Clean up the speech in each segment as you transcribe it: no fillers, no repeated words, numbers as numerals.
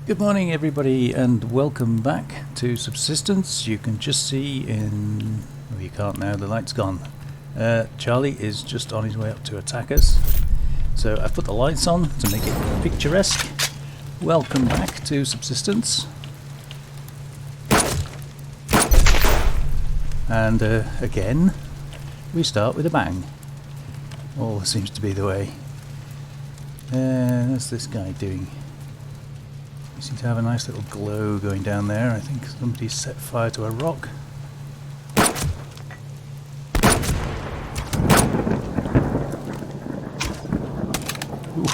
Good morning everybody and welcome back to Subsistence. You can just see in... well, you can't now, the light's gone. Charlie is just on his way up to attack us. So I've put the lights on to make it picturesque. Welcome back to Subsistence. And again, we start with a bang. All seems to be the way. What's this guy doing? We seem to have a nice little glow going down there. I think somebody's set fire to a rock. Ooh.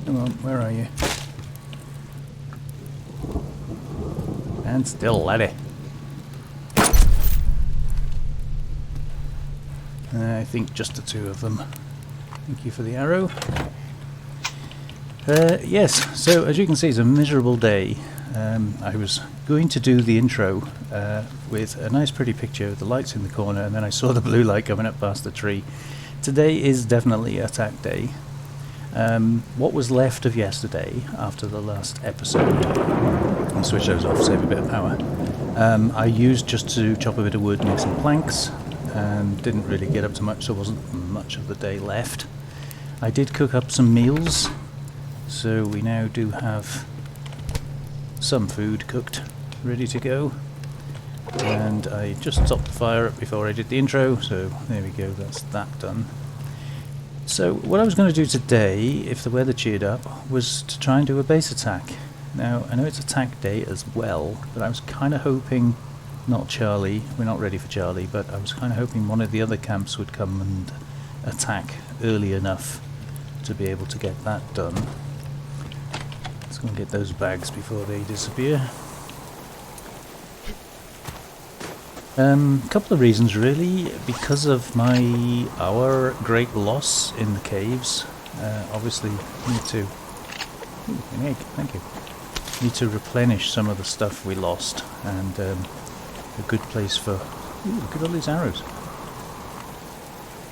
Come on, where are you? And still, laddie. I think just the two of them. Thank you for the arrow. Yes, so as you can see, it's a miserable day. I was going to do the intro with a nice pretty picture of the lights in the corner, and then I saw the blue light coming up past the tree. Today is definitely attack day. What was left of yesterday after the last episode, I'll switch those off, save a bit of power. I used just to chop a bit of wood, make some planks, and didn't really get up to much, so there wasn't much of the day left. I did cook up some meals, so we now do have some food cooked, ready to go. And I just stopped the fire up before I did the intro, so there we go, that's that done. So what I was going to do today, if the weather cheered up, was to try and do a base attack. Now, I know it's attack day as well, but I was kind of hoping, not Charlie, we're not ready for Charlie, but I was kind of hoping one of the other camps would come and attack early enough to be able to get that done. Let's go and get those bags before they disappear. Couple of reasons really, because of our great loss in the caves. Obviously need to... ooh, an egg, thank you. Need to replenish some of the stuff we lost, and a good place for... ooh, look at all these arrows.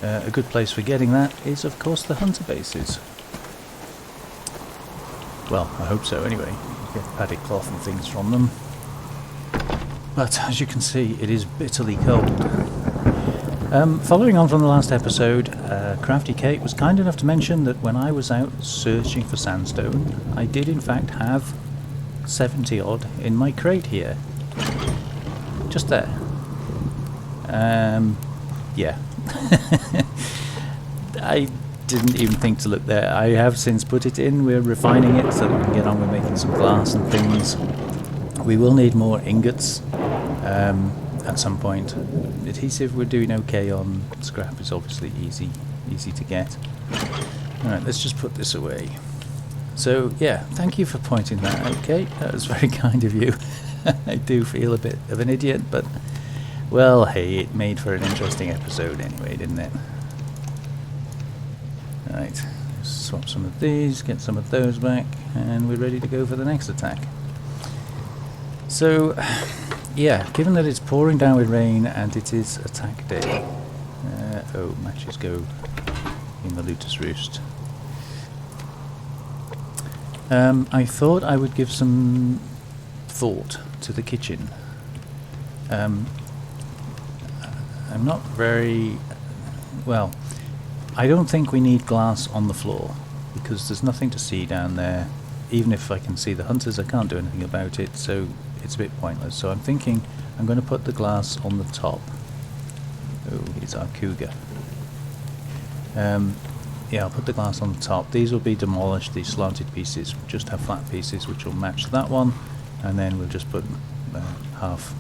A good place for getting that is, of course, the hunter bases. Well, I hope so anyway. You get padded cloth and things from them. But as you can see, it is bitterly cold. Following on from the last episode, Crafty Kate was kind enough to mention that when I was out searching for sandstone, I did in fact have 70 odd in my crate here. Just there. Yeah. I didn't even think to look there. I have since put it in. We're refining it so that we can get on with making some glass and things. We will need more ingots at some point. Adhesive we're doing okay on. Scrap is obviously easy to get. Alright, let's just put this away. So yeah, thank you for pointing that out, Kate. That was very kind of you. I do feel a bit of an idiot, but well, hey, it made for an interesting episode anyway, didn't it? Right, swap some of these, get some of those back, and we're ready to go for the next attack. So, yeah, given that it's pouring down with rain and it is attack day... oh, matches go in the Lotus Roost. I thought I would give some thought to the kitchen. I'm not very... well, I don't think we need glass on the floor, because there's nothing to see down there. Even if I can see the hunters, I can't do anything about it, so it's a bit pointless. So I'm thinking I'm going to put the glass on the top. Oh, it's our cougar. Yeah, I'll put the glass on the top. These will be demolished, these slanted pieces. We'll just have flat pieces which will match that one, and then we'll just put half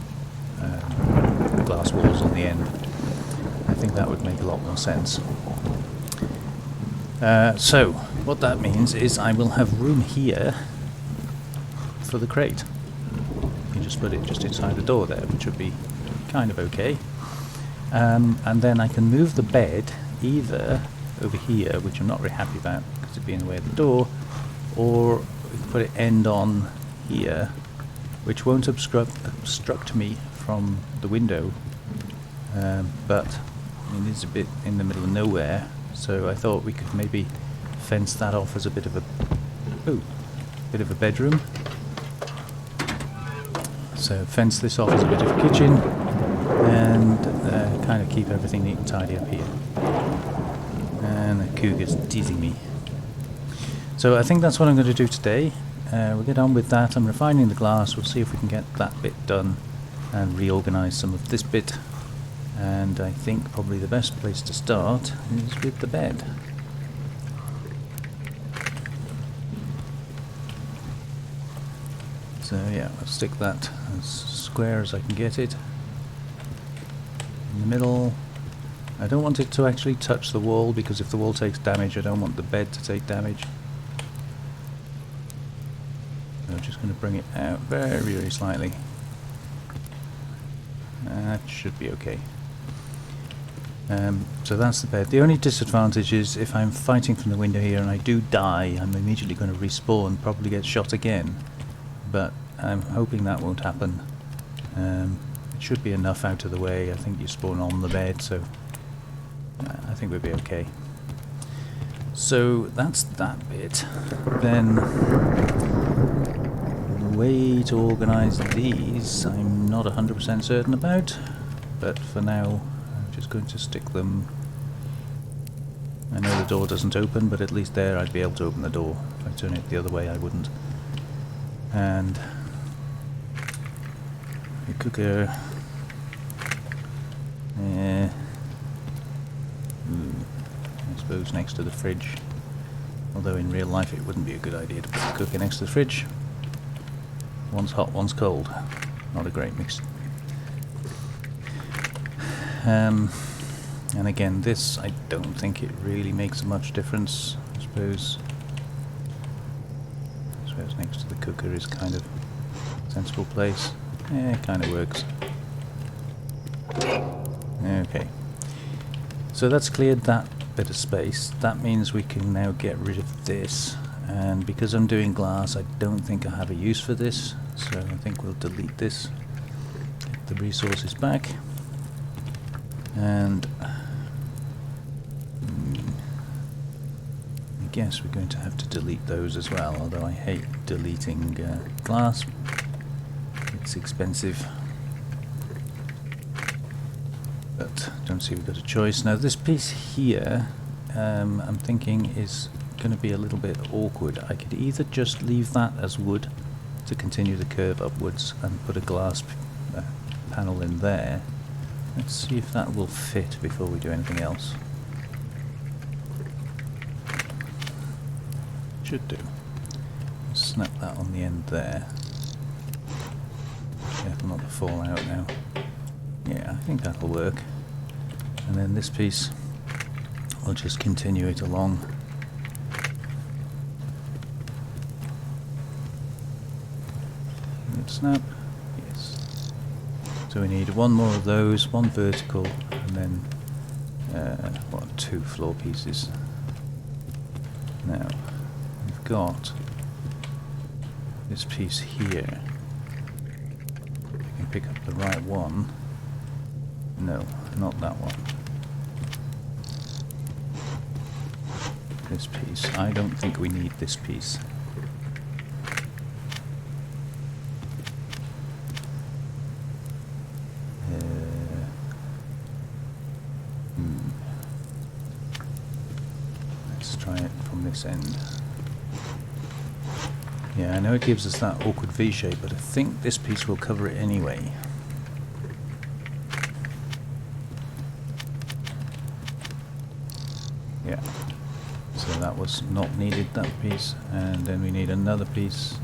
glass walls on the end. I think that would make a lot more sense. So, what that means is I will have room here for the crate. You just put it just inside the door there, which would be kind of okay. And then I can move the bed either over here, which I'm not very happy about because it'd be in the way of the door, or we can put it end on here, which won't obstruct me from the window, but it is a bit in the middle of nowhere, so I thought we could maybe fence that off as a bit of a bedroom. So fence this off as a bit of a kitchen, and kind of keep everything neat and tidy up here. And the cougar's teasing me. So I think that's what I'm going to do today. We'll get on with that. I'm refining the glass. We'll see if we can get that bit done and reorganise some of this bit. And I think probably the best place to start is with the bed. So yeah, I'll stick that as square as I can get it. In the middle. I don't want it to actually touch the wall, because if the wall takes damage, I don't want the bed to take damage. So I'm just going to bring it out very, very slightly. That should be okay. So that's the bed. The only disadvantage is if I'm fighting from the window here and I do die, I'm immediately going to respawn, probably get shot again. But I'm hoping that won't happen. It should be enough out of the way. I think you spawn on the bed, so I think we'll be okay. So that's that bit. Then the way to organise these I'm not 100% certain about, but for now I'm just going to stick them. I know the door doesn't open, but at least there I'd be able to open the door. If I turn it the other way I wouldn't. And the cooker. I suppose next to the fridge. Although in real life it wouldn't be a good idea to put the cooker next to the fridge. One's hot, one's cold. Not a great mix. And again, this, I don't think it really makes much difference. I suppose next to the cooker is kind of a sensible place. Yeah, it kind of works. Okay. So that's cleared that bit of space. That means we can now get rid of this. And because I'm doing glass, I don't think I have a use for this. So I think we'll delete this. Get the resources back. And I guess we're going to have to delete those as well, although I hate deleting glass. It's expensive. But don't see we've got a choice. Now this piece here, I'm thinking is going to be a little bit awkward. I could either just leave that as wood to continue the curve upwards and put a glass panel in there. Let's see if that will fit before we do anything else. Should do. Snap that on the end there. Careful not to fall out now. Yeah, I think that'll work. And then this piece, we'll just continue it along. Good snap. Yes. So we need one more of those, one vertical, and then what, 2 floor pieces. Now we've got this piece here. I can pick up the right one. No, not that one. This piece. I don't think we need this piece. Let's try it from this end. Yeah, I know it gives us that awkward V shape, but I think this piece will cover it anyway. Yeah, so that was not needed, that piece, and then we need another piece.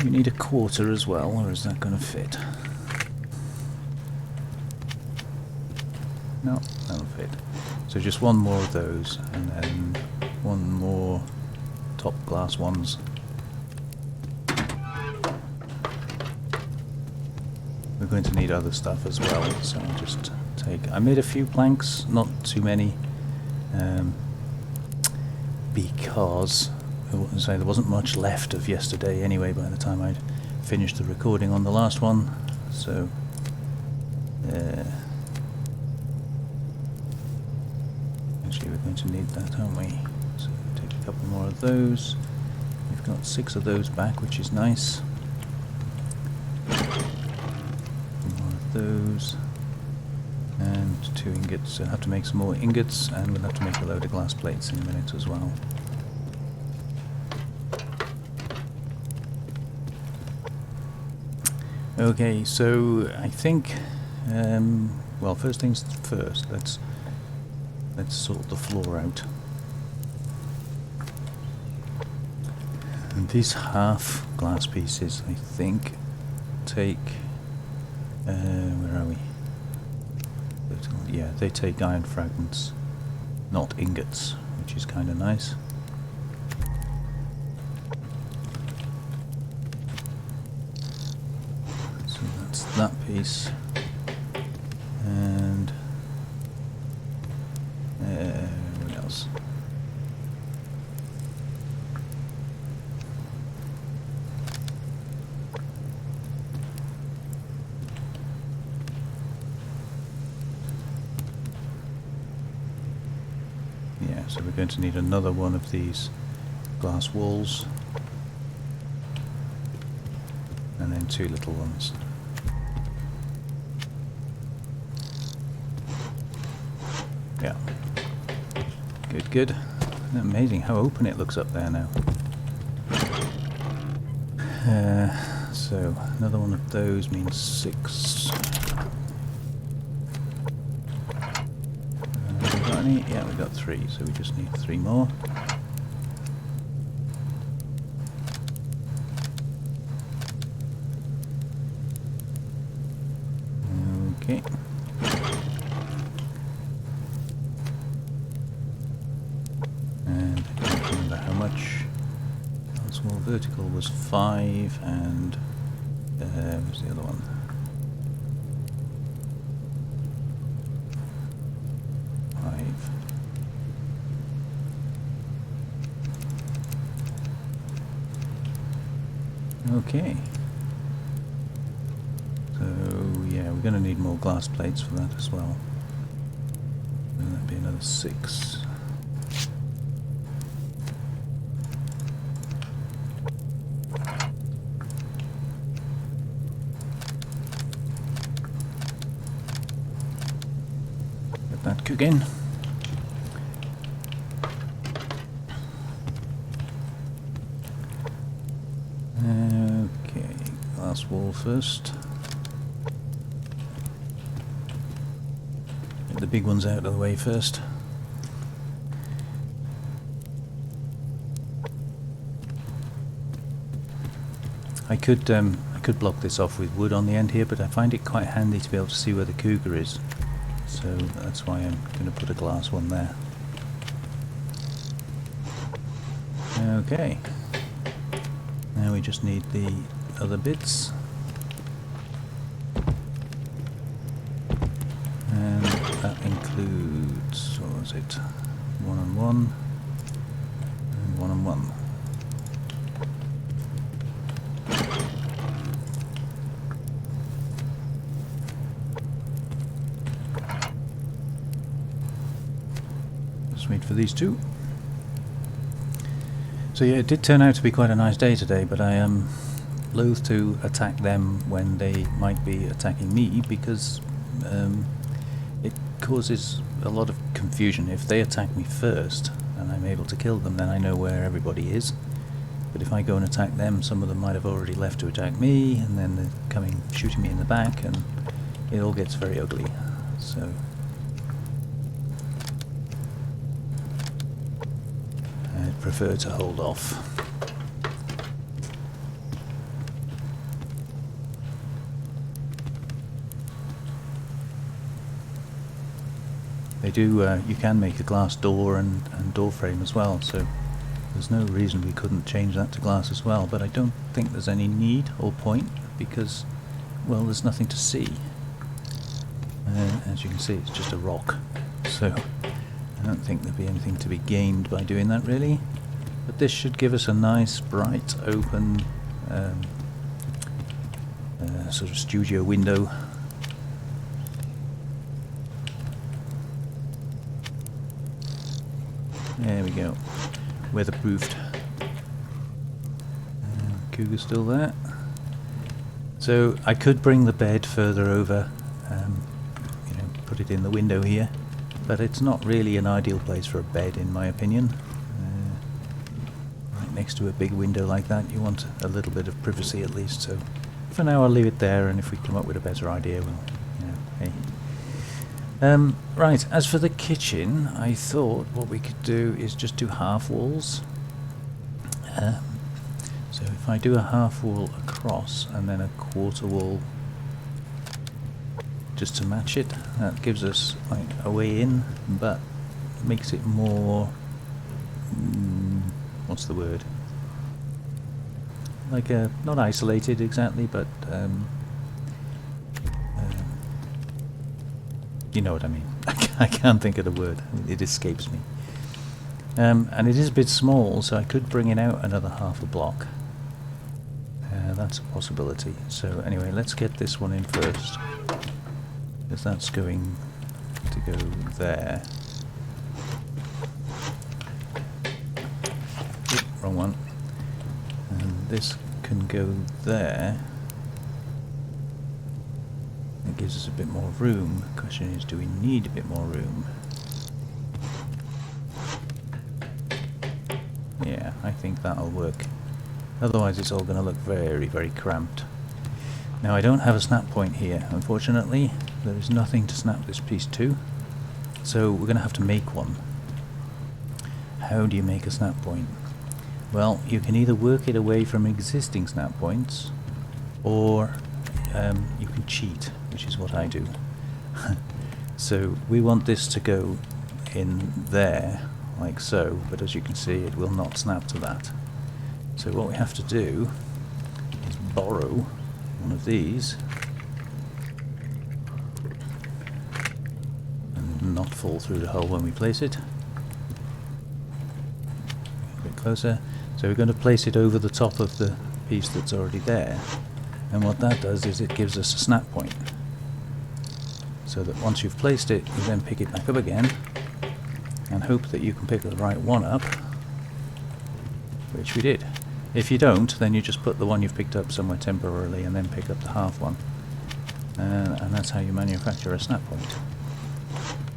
We need a quarter as well, or is that going to fit? No, that'll fit. So just one more of those, and then one more top glass ones. We're going to need other stuff as well, so I'll just take... I made a few planks, not too many. Because there wasn't much left of yesterday anyway by the time I'd finished the recording on the last one, so actually we're going to need that, aren't we? So couple more of those. We've got 6 of those back, which is nice. More of those. And 2 ingots. So I'll have to make some more ingots, and we'll have to make a load of glass plates in a minute as well. Okay, so I think, well, first things first, let's sort the floor out. And these half glass pieces, I think, take, where are we? Yeah, they take iron fragments, not ingots, which is kind of nice. So that's that piece. And what else? Yeah, so we're going to need another one of these glass walls, and then 2 little ones. Yeah. Good, good. Amazing how open it looks up there now. So another one of those means 6. We got any? Yeah, we got 3, so we just need 3 more. Okay. And I can't remember how much. Small vertical was 5, and what's the other one? Okay. So yeah, we're going to need more glass plates for that as well. And that'd be another 6. Let that cook in. Okay, glass wall first. Get the big ones out of the way first. I could block this off with wood on the end here, but I find it quite handy to be able to see where the cougar is. So that's why I'm going to put a glass one there. Okay. Now we just need the other bits. And that includes, what was it? 1 and 1 and 1 and 1. Just wait for these 2. So yeah, it did turn out to be quite a nice day today, but I am loath to attack them when they might be attacking me, because it causes a lot of confusion. If they attack me first and I'm able to kill them, then I know where everybody is. But if I go and attack them, some of them might have already left to attack me, and then they're coming, shooting me in the back, and it all gets very ugly. So I'd prefer to hold off. They do, you can make a glass door and door frame as well, so there's no reason we couldn't change that to glass as well, but I don't think there's any need or point, because, well, there's nothing to see. As you can see, it's just a rock, so I don't think there'd be anything to be gained by doing that, really. But this should give us a nice, bright, open sort of studio window. There we go. weatherproofed. Cougar's still there. So I could bring the bed further over, you know, put it in the window here, but it's not really an ideal place for a bed in my opinion. Right next to a big window like that, you want a little bit of privacy at least. So for now I'll leave it there, and if we come up with a better idea, we'll, you know, hey. Right, as for the kitchen, I thought what we could do is just do half walls. So if I do a half wall across and then a quarter wall just to match it, that gives us like a way in, but makes it more, what's the word? Like not isolated exactly, but you know what I mean. I can't think of the word. It escapes me. And it is a bit small, so I could bring it out another half a block. That's a possibility. So anyway, let's get this one in first, because that's going to go there. Oop, wrong one. And this can go there. It gives us a bit more room. The question is, do we need a bit more room? Yeah, I think that'll work. Otherwise it's all going to look very, very cramped. Now I don't have a snap point here, unfortunately. There is nothing to snap this piece to. So we're going to have to make one. How do you make a snap point? Well, you can either work it away from existing snap points, or you can cheat, which is what I do. So we want this to go in there, like so, but as you can see it will not snap to that. So what we have to do is borrow one of these and not fall through the hole when we place it. A bit closer. So we're going to place it over the top of the piece that's already there, and what that does is it gives us a snap point, so that once you've placed it you then pick it back up again and hope that you can pick the right one up, which we did. If you don't, then you just put the one you've picked up somewhere temporarily and then pick up the half one. And that's how you manufacture a snap point.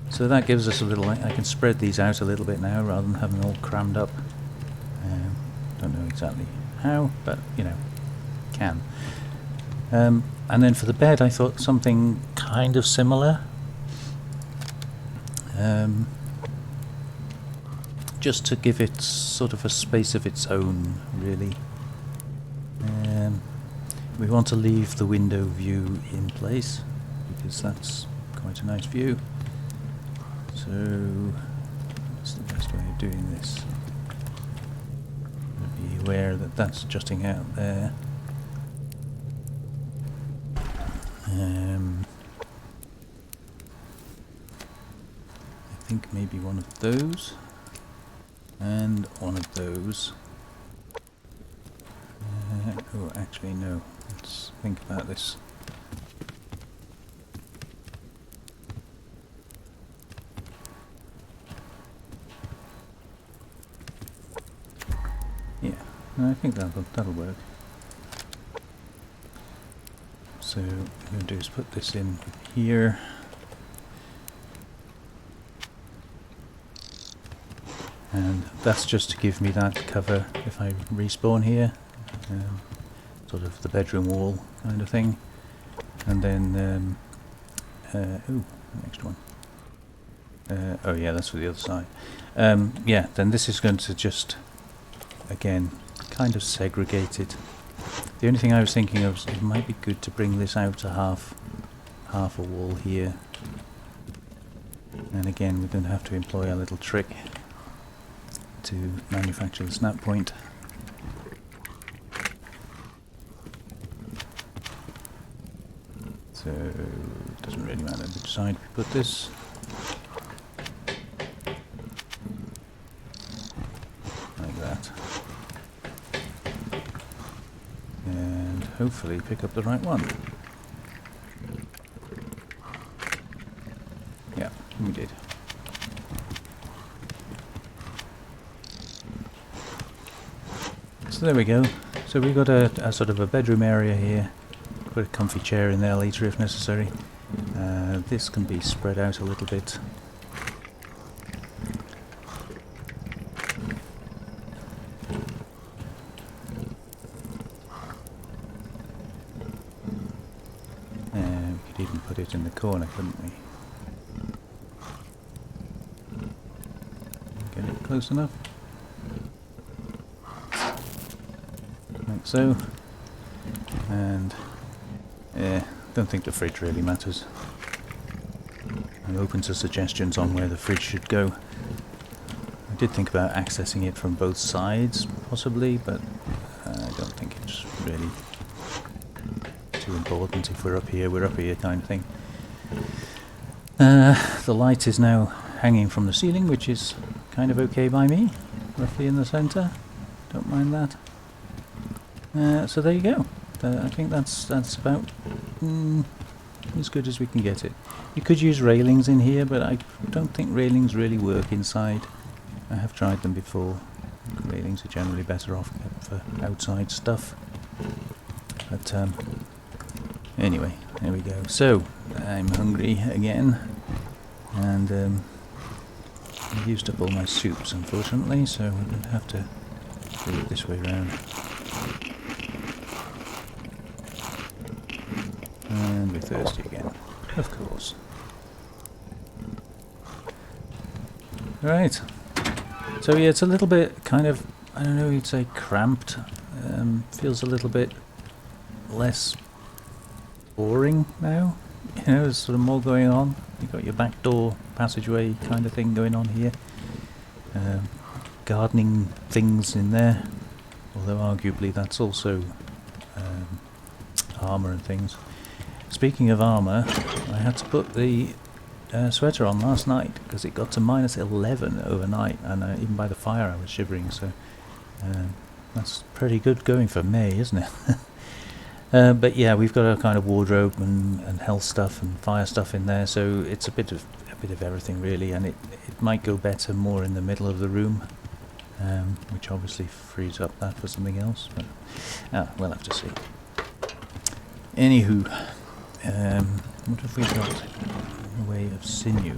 So that gives us a little, I can spread these out a little bit now rather than having them all crammed up. Don't know exactly how, but you know, can. And then for the bed I thought something kind of similar. Just to give it sort of a space of its own, really. We want to leave the window view in place, because that's quite a nice view. So, what's the best way of doing this? Be aware that that's adjusting out there. I think maybe one of those. And one of those. Oh, actually no. Let's think about this. Yeah, I think that'll work. So what I'm going to do is put this in here. And that's just to give me that cover if I respawn here, sort of the bedroom wall kind of thing. And then, next one. Oh yeah, that's for the other side. Yeah, then this is going to just, again, kind of segregate it. The only thing I was thinking of is it might be good to bring this out to half a wall here. And again, we're going to have to employ a little trick to manufacture the snap point. So it doesn't really matter which side we put this. Like that. And hopefully pick up the right one. Yeah, we did. So there we go. So we've got a sort of a bedroom area here. Put a comfy chair in there later if necessary. This can be spread out a little bit. We could even put it in the corner, couldn't we? Get it close enough. Like so. And yeah, don't think the fridge really matters. I'm open to suggestions on where the fridge should go. I did think about accessing it from both sides, possibly, but I don't think it's really too important. If we're up here kind of thing. The light is now hanging from the ceiling, which is kind of okay by me, roughly in the centre. Don't mind that. So there you go. I think that's about as good as we can get it. You could use railings in here, but I don't think railings really work inside. I have tried them before. Railings are generally better off kept for outside stuff. But anyway, there we go. So I'm hungry again, and I used up all my soups, unfortunately, so we're going to have to do it this way round. And we're thirsty again, of course. Right. So yeah, it's a little bit kind of, I don't know, you'd say cramped. Feels a little bit less boring now. You know, there's sort of more going on. You've got your back door passageway kind of thing going on here. Gardening things in there. Although arguably that's also armour and things. Speaking of armour, I had to put the sweater on last night because it got to -11 overnight, and even by the fire I was shivering, so that's pretty good going for May, isn't it? But yeah, we've got a kind of wardrobe and health stuff and fire stuff in there, so it's a bit of everything really, and it might go better more in the middle of the room, which obviously frees up that for something else, but we'll have to see. Anywho, what have we got in the way of sinew?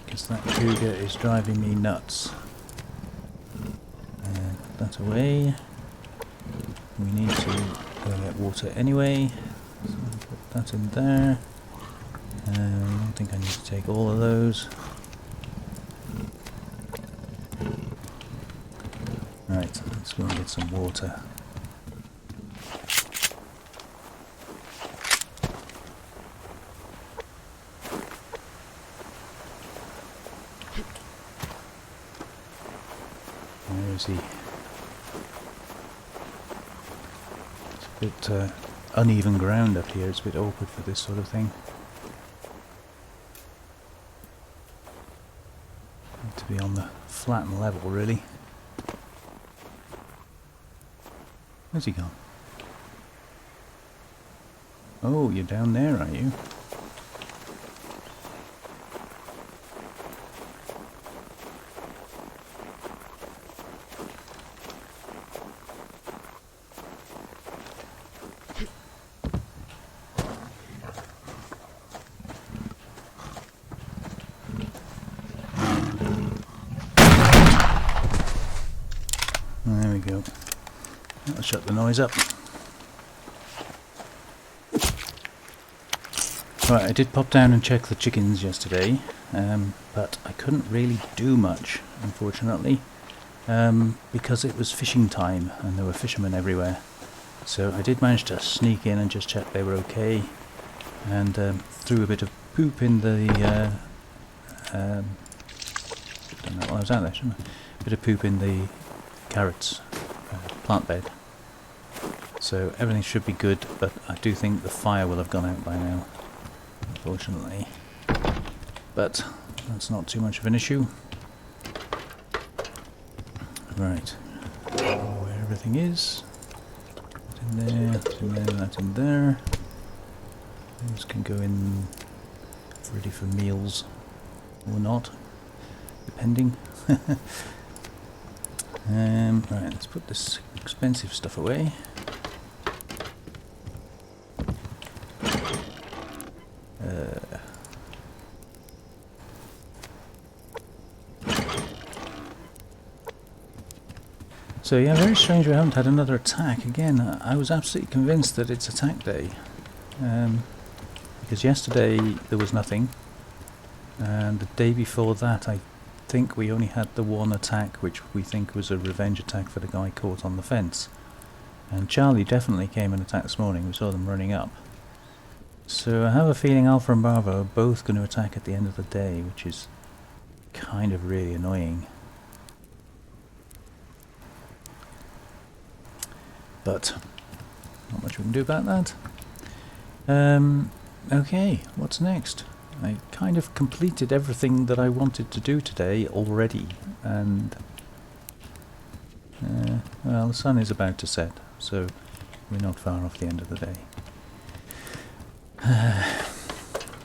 Because that cougar is driving me nuts. Put that away. We need to go and get water anyway, so I'll put that in there. I don't think I need to take all of those. Right, let's go and get some water. Where is he? It's a bit uneven ground up here, it's a bit awkward for this sort of thing. Need to be on the flat and level, really. Where's he gone? Oh, you're down there, are you? There we go. That'll shut the noise up. Right, I did pop down and check the chickens yesterday, but I couldn't really do much, unfortunately, because it was fishing time and there were fishermen everywhere. So I did manage to sneak in and just check they were okay, and threw a bit of poop in the don't know, I was out there, shouldn't I? A bit of poop in the carrots plant bed. So everything should be good, but I do think the fire will have gone out by now, unfortunately. But that's not too much of an issue. Right, where everything is. That in there, that in there, that in there. Those can go in ready for meals, or not, depending. Right, let's put this expensive stuff away. So yeah, very strange we haven't had another attack. Again, I was absolutely convinced that it's attack day. Because yesterday there was nothing. And the day before that I think we only had the one attack, which we think was a revenge attack for the guy caught on the fence. And Charlie definitely came and attacked this morning. We saw them running up. So I have a feeling Alpha and Bravo are both going to attack at the end of the day, which is kind of really annoying. But not much we can do about that. Okay, what's next? I kind of completed everything that I wanted to do today already, and well, the sun is about to set, so we're not far off the end of the day.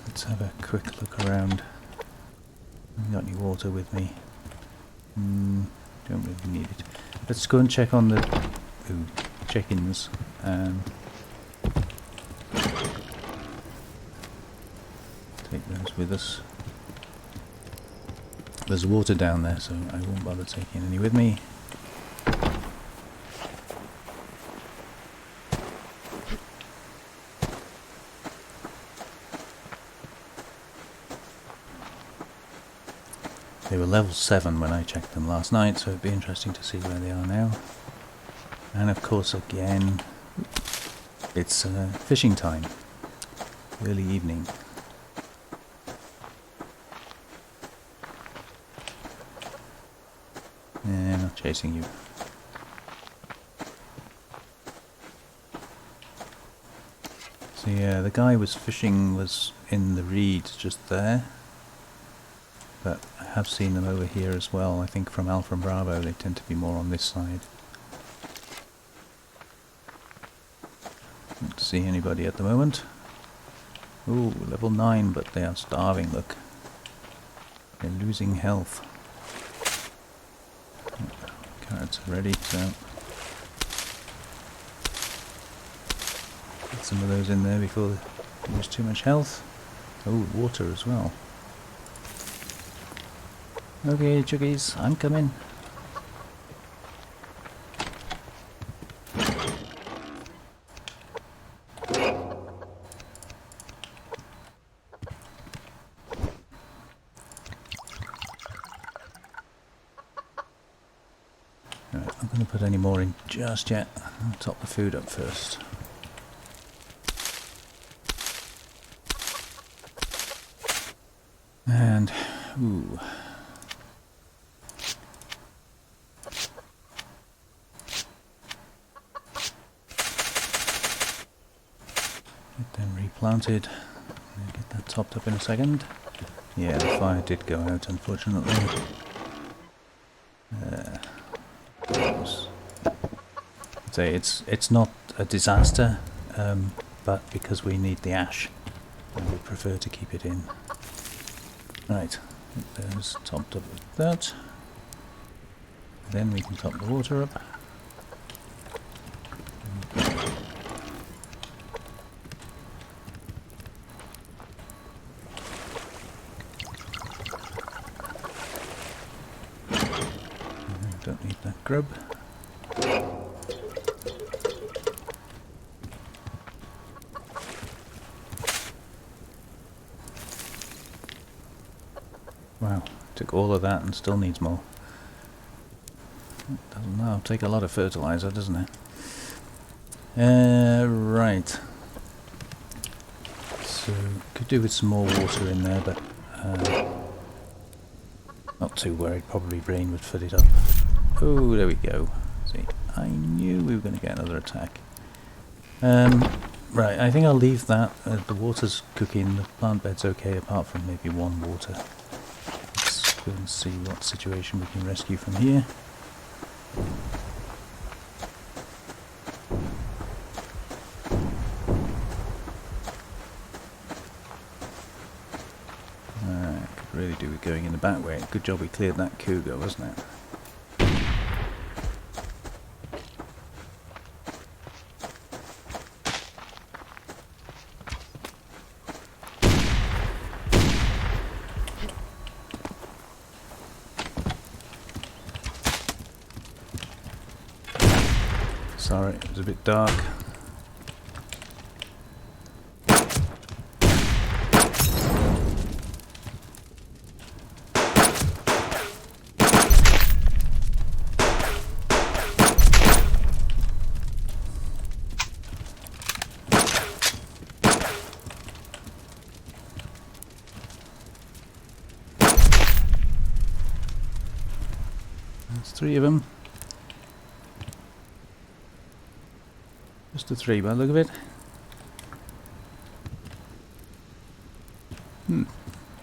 Let's have a quick look around. Haven't got any water with me. Don't really need it. Let's go and check on the chickens. Take those with us. There's water down there, so I won't bother taking any with me. They were level 7 when I checked them last night, so it'd be interesting to see where they are now. And of course, again, it's fishing time. Early evening. Not chasing you. So yeah, the guy was in the reeds just there. But I have seen them over here as well. I think from Alpha and Bravo they tend to be more on this side. Don't see anybody at the moment. Ooh, level 9, but they are starving, look. They're losing health. Carrots are ready, so get some of those in there before they lose too much health. Oh, water as well. Okay, chuggies, I'm coming. Right, I'm going to put any more in just yet. I'll top the food up first. And, ooh. Get them replanted. I'll get that topped up in a second. Yeah, the fire did go out, unfortunately. Say it's not a disaster, but because we need the ash, I would prefer to keep it in. Right, there's topped up with that. Then we can top the water up. Don't need that grub. Wow, took all of that and still needs more. Doesn't know, take a lot of fertilizer, doesn't it? Right. So, could do with some more water in there, but not too worried, probably rain would fill it up. Oh, there we go. See, I knew we were going to get another attack. Right, I think I'll leave that. The water's cooking, the plant bed's okay apart from maybe one water. Let's go and see what situation we can rescue from here. Could really do with going in the back way. Good job we cleared that cougar, wasn't it? Sorry, it was a bit dark. There's 3 of them. Just the 3 by the look of it.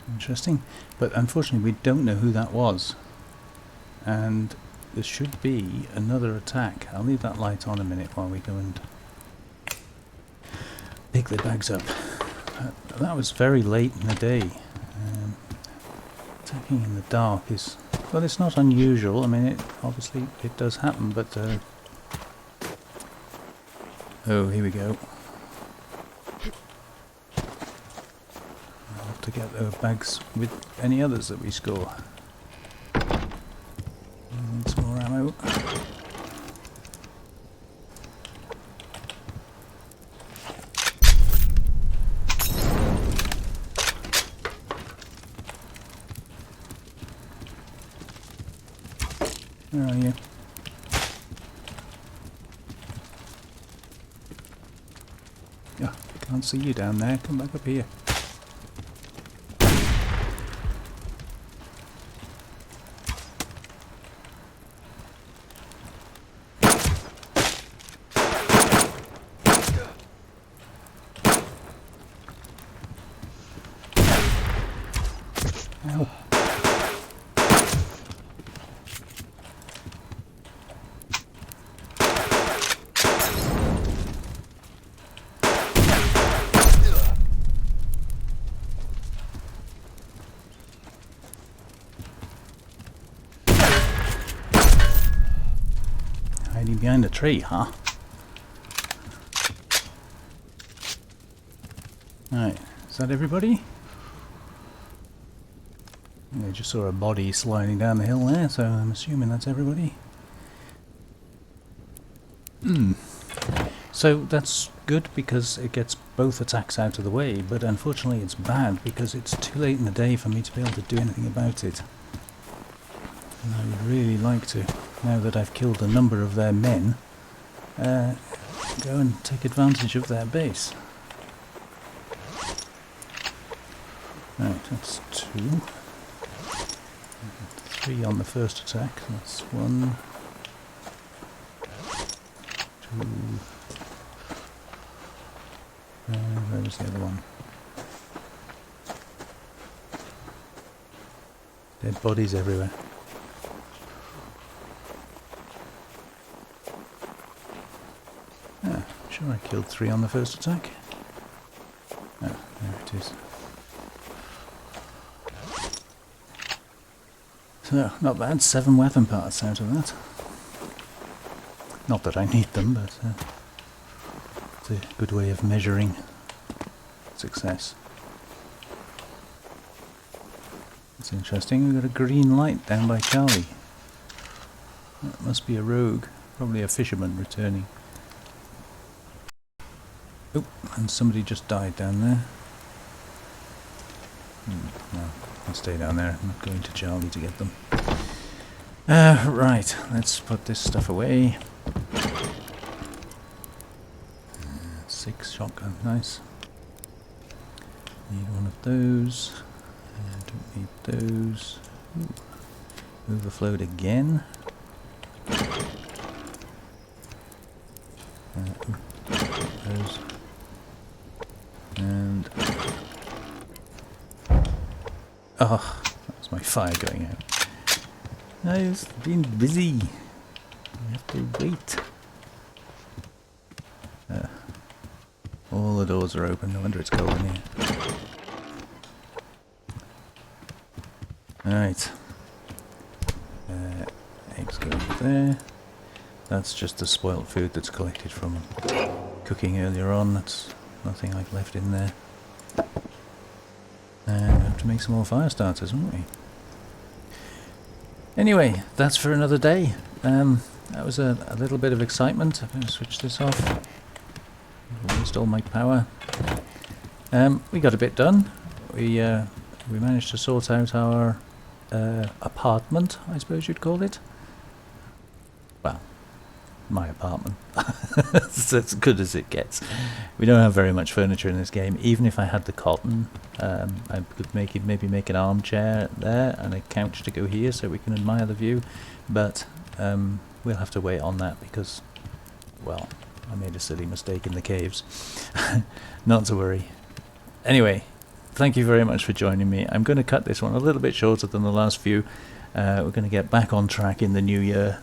Interesting. But unfortunately we don't know who that was. And there should be another attack. I'll leave that light on a minute while we go and pick the bags up. That was very late in the day. Attacking in the dark is... well, it's not unusual. I mean, obviously it does happen, but... oh, here we go. I'll have to get our bags with any others that we score. And some more ammo. Where are you? Oh, can't see you down there. Come back up here. Ow. Hiding behind a tree, huh? Right, is that everybody? I just saw a body sliding down the hill there, so I'm assuming that's everybody. So that's good because it gets both attacks out of the way, but unfortunately it's bad because it's too late in the day for me to be able to do anything about it. And I would really like to, now that I've killed a number of their men, go and take advantage of their base. Right, that's 2. 3 on the first attack, that's 1, 2, where was the other one? Dead bodies everywhere. I'm sure I killed 3 on the first attack. Oh, there it is. So, not bad, 7 weapon parts out of that. Not that I need them, but it's a good way of measuring success. It's interesting, we've got a green light down by Charlie. That must be a rogue, probably a fisherman returning. Oh, and somebody just died down there. No, I'll stay down there. I'm not going to Charlie to get them. Right, let's put this stuff away. 6 shotgun, nice. Need one of those. Don't need those. Ooh. Overflowed again. Those. And oh, that was my fire going out. I've been busy. I have to wait. All the doors are open, no wonder it's cold in here. Right. Eggs go over there. That's just the spoilt food that's collected from cooking earlier on. That's nothing I've left in there. And we have to make some more fire starters, won't we? Anyway, that's for another day. that was a little bit of excitement. I'm going to switch this off. Waste all my power. We got a bit done. We managed to sort out our apartment, I suppose you'd call it. Well, my apartment. It's as good as it gets. We don't have very much furniture in this game. Even if I had the cotton, I could maybe make an armchair there and a couch to go here so we can admire the view. But we'll have to wait on that because, well, I made a silly mistake in the caves. Not to worry. Anyway, thank you very much for joining me. I'm going to cut this one a little bit shorter than the last few. We're going to get back on track in the new year.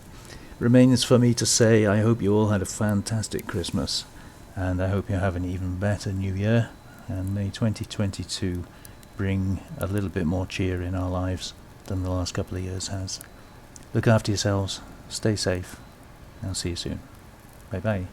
Remains for me to say I hope you all had a fantastic Christmas, and I hope you have an even better new year, and may 2022 bring a little bit more cheer in our lives than the last couple of years has. Look after yourselves, stay safe, and I'll see you soon. Bye bye.